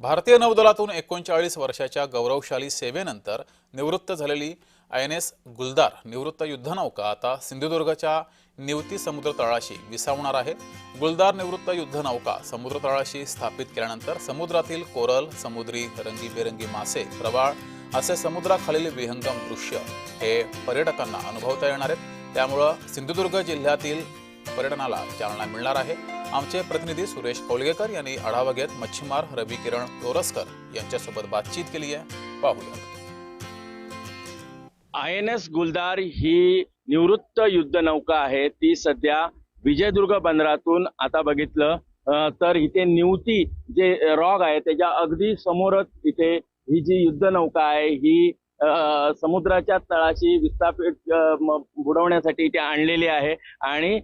भारतीय नौदलातून 39 वर्षाच्या गौरवशाली सेवेनंतर निवृत्त झालेली INS गुलदार निवृत्त युद्धनौका आता सिंधुदुर्गच्या निवती समुद्र तळाशी विसावणार आहे। गुलदार निवृत्त युद्धनौका समुद्र तळाशी स्थापित केल्यानंतर समुद्रातील कोरल, समुद्री रंगीबेरंगी मासे, प्रवाळ असे समुद्राखालील विहंगम दृश्य हे पर्यटकांना अनुभवता येणार आहेत। त्यामुळे सिंधुदुर्ग जिल्ह्यातील पर्यटनाला चालना मिळणार आहे। आमचे प्रतिनिधी सुरेश कौलगेकर यांनी आढावा घेत मच्छीमार रवी किरण तोरसकर यांच्यासोबत बातचीत केली आहे। पाहूया। INS गुलदार ही निवृत्त युद्धनौका आहे। ती सध्या विजयदुर्ग बंदरातून आता बघितलं तर इथे निवती जे रॉक आहे त्याच्या अगदी समोरच इथे ही जी युद्धनौका आहे ही समुद्राच्या तळाशी विस्थापित बुडवण्यासाठी इथे आणलेली आहे। आणि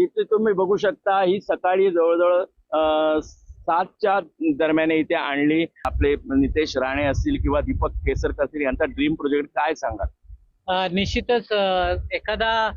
इथे तुम्ही बघू शकता ही सकाळी जवळजवळ 7च्या दरम्यान इथे आणली। आपले नितेश राणे असतील किंवा दीपक केसरकर असतील यांचा ड्रीम प्रोजेक्ट काय सांगाल? निश्चितच एखादा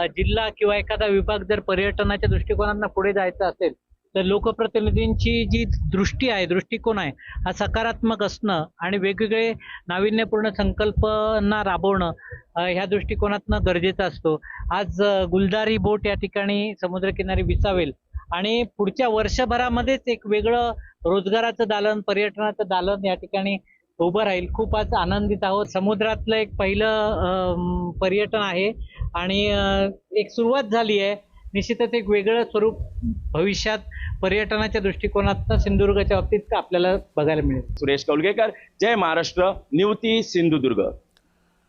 जिल्हा किंवा एखादा विभाग जर पर्यटनाच्या दृष्टिकोनातून पुढे जायचं असेल तर लोकप्रतिनिधींची जी दृष्टी आहे, दृष्टिकोन आहे हा सकारात्मक असणं आणि वेगवेगळे नाविन्यपूर्ण संकल्पना राबवणं ह्या दृष्टिकोनातून गरजेचं असतो। आज गुलदार ही बोट या ठिकाणी समुद्रकिनारी विसावेल आणि पुढच्या वर्षभरामध्येच एक वेगळं रोजगाराचं दालन, पर्यटनाचं दालन या ठिकाणी उभं राहील। खूप आज आनंदित आहोत। समुद्रातलं एक पहिलं पर्यटन आहे आणि एक सुरुवात झाली आहे। निश्चितच एक वेगळं स्वरूप भविष्यात पर्यटनाच्या दृष्टिकोनातून सिंधुदुर्गच्या बाबतीत आपल्याला बघायला मिळेल। सुरेश कौलगेकर, जय महाराष्ट्र, निवती सिंधुदुर्ग।